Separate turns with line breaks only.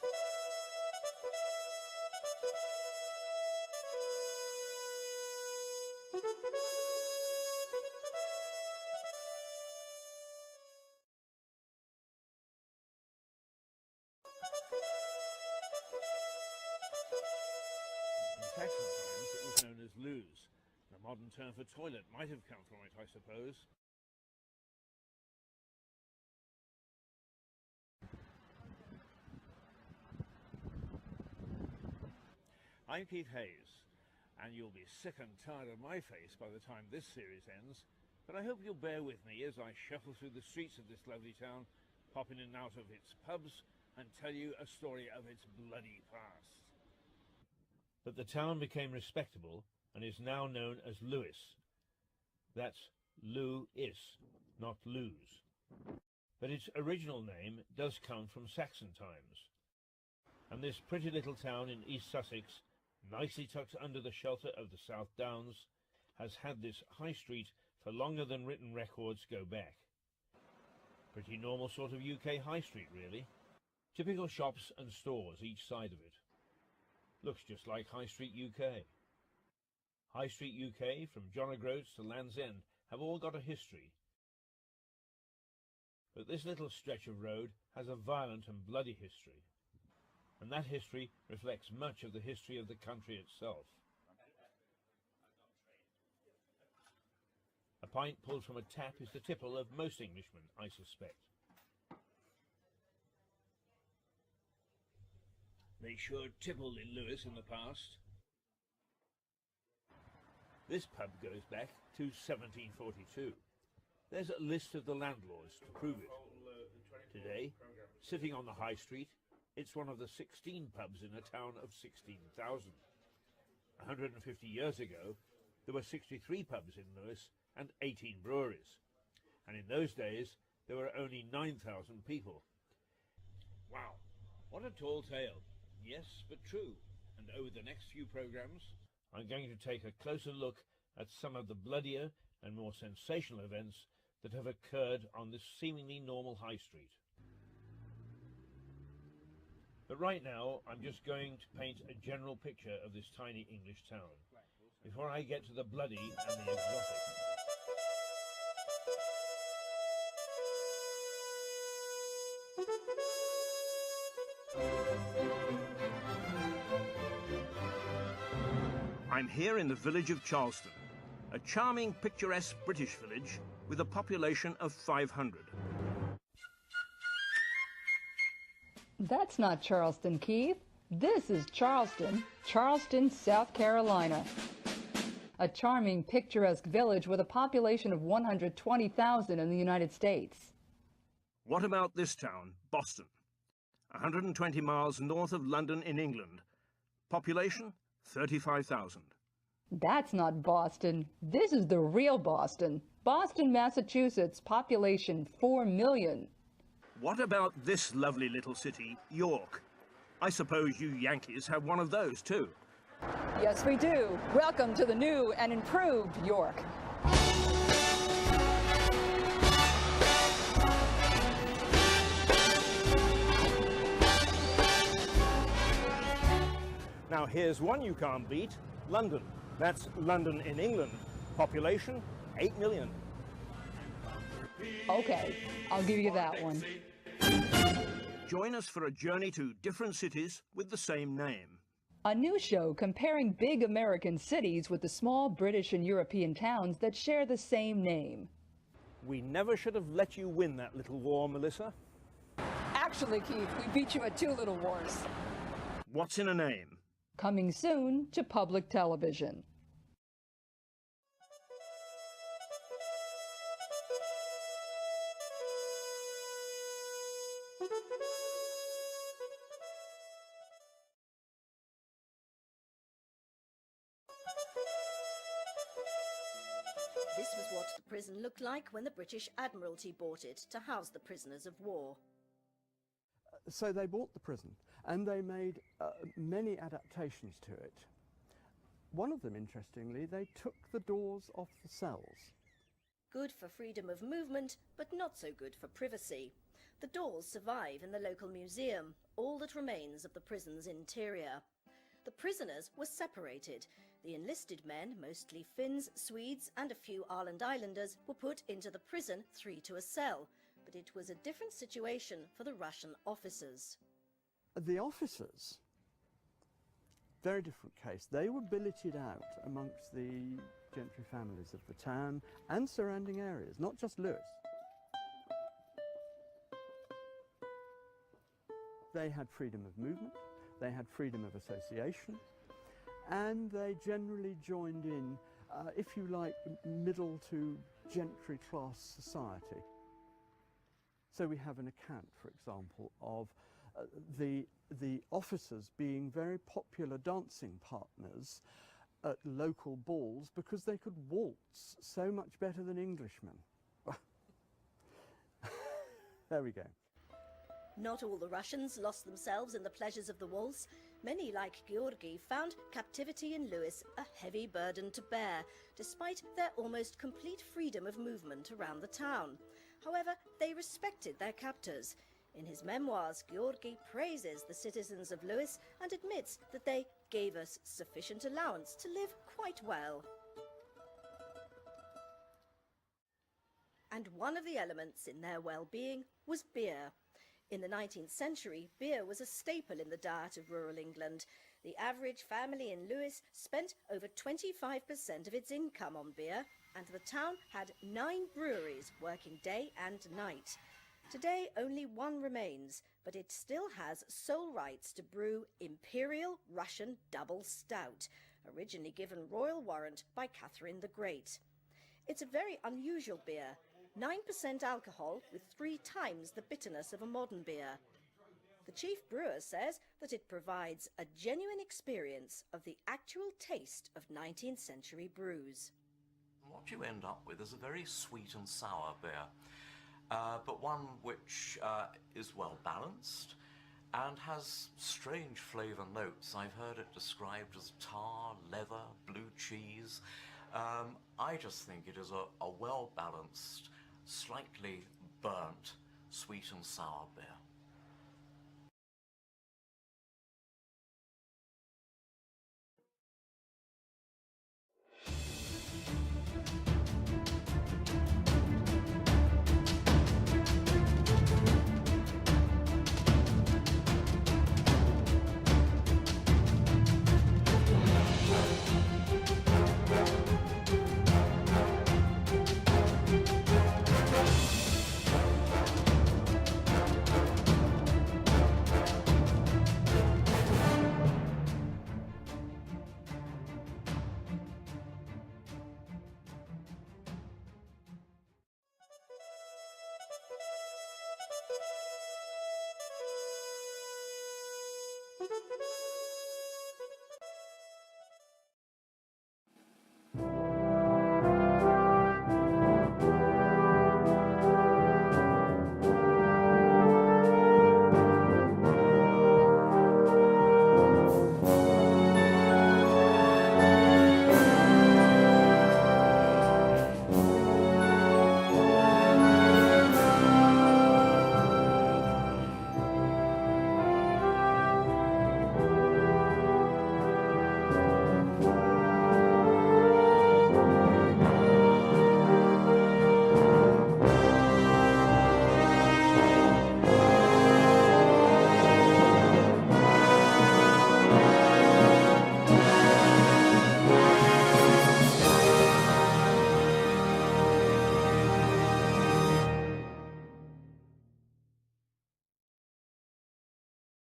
In Saxon times it was known as lewes. The modern term for toilet might have come from it, I suppose. I'm Keith Hayes, and you'll be sick and tired of my face by the time this series ends, but I hope you'll bear with me as I shuffle through the streets of this lovely town, pop in and out of its pubs, and tell you a story of its bloody past. But the town became respectable and is now known as Lewes. That's Lew-is, not lose. But its original name does come from Saxon times. And this pretty little town in East Sussex, nicely tucked under the shelter of the South Downs, has had this high street for longer than written records go back. Pretty normal sort of UK high street, really. Typical shops and stores each side of it. Looks just like High Street UK. High Street UK, from John O'Groats to Land's End, have all got a history. But this little stretch of road has a violent and bloody history. And that history reflects much of the history of the country itself. A pint pulled from a tap is the tipple of most Englishmen, I suspect. They sure tippled in Lewes in the past. This pub goes back to 1742. There's a list of the landlords to prove it. Today, sitting on the high street, it's one of the 16 pubs in a town of 16,000. 150 years ago, there were 63 pubs in Lewes and 18 breweries. And in those days, there were only 9,000 people. Wow, what a tall tale. Yes, but true. And over the next few programs, I'm going to take a closer look at some of the bloodier and more sensational events that have occurred on this seemingly normal high street. But right now, I'm just going to paint a general picture of this tiny English town, before I get to the bloody and the exotic.
I'm here in the village of Charleston, a charming, picturesque British village with a population of 500.
That's not Charleston, Keith. This is Charleston, South Carolina. A charming, picturesque village with a population of 120,000 in the United States.
What about this town, Boston? 120 miles north of London in England. Population, 35,000.
That's not Boston. This is the real Boston. Boston, Massachusetts, population 4 million.
What about this lovely little city, York? I suppose you Yankees have one of those too.
Yes, we do. Welcome to the new and improved York.
Now here's one you can't beat, London. That's London in England. Population, 8 million.
Okay, I'll give you that one.
Join us for a journey to different cities with the same name.
A new show comparing big American cities with the small British and European towns that share the same name.
We never should have let you win that little war, Melissa.
Actually, Keith, we beat you at 2 little wars.
What's in a name?
Coming soon to public television.
This was what the prison looked like when the British Admiralty bought it to house the prisoners of war.
So they bought the prison and they made many adaptations to it. One of them, interestingly, they took the doors off the cells.
Good for freedom of movement, but not so good for privacy. The dolls survive in the local museum, all that remains of the prison's interior. The prisoners were separated. The enlisted men, mostly Finns, Swedes and a few Åland Islanders, were put into the prison, 3 to a cell. But it was a different situation for the Russian officers.
The officers, very different case. They were billeted out amongst the gentry families of the town and surrounding areas, not just Lewes. They had freedom of movement, they had freedom of association, and they generally joined in, if you like, middle to gentry class society. So we have an account, for example, of the officers being very popular dancing partners at local balls because they could waltz so much better than Englishmen. There we go.
Not all the Russians lost themselves in the pleasures of the waltz. Many, like Georgi, found captivity in Lewes a heavy burden to bear, despite their almost complete freedom of movement around the town. However, they respected their captors. In his memoirs, Georgi praises the citizens of Lewes and admits that they gave us sufficient allowance to live quite well. And one of the elements in their well-being was beer. In the 19th century, beer was a staple in the diet of rural England. The average family in Lewes spent over 25% of its income on beer, and the town had 9 breweries working day and night. Today, only one remains, but it still has sole rights to brew Imperial Russian Double Stout, originally given royal warrant by Catherine the Great. It's a very unusual beer, 9% alcohol with 3 times the bitterness of a modern beer. The chief brewer says that it provides a genuine experience of the actual taste of 19th century brews.
What you end up with is a very sweet and sour beer, but one which is well balanced and has strange flavour notes. I've heard it described as tar, leather, blue cheese. I just think it is a well balanced, slightly burnt, sweet and sour beer.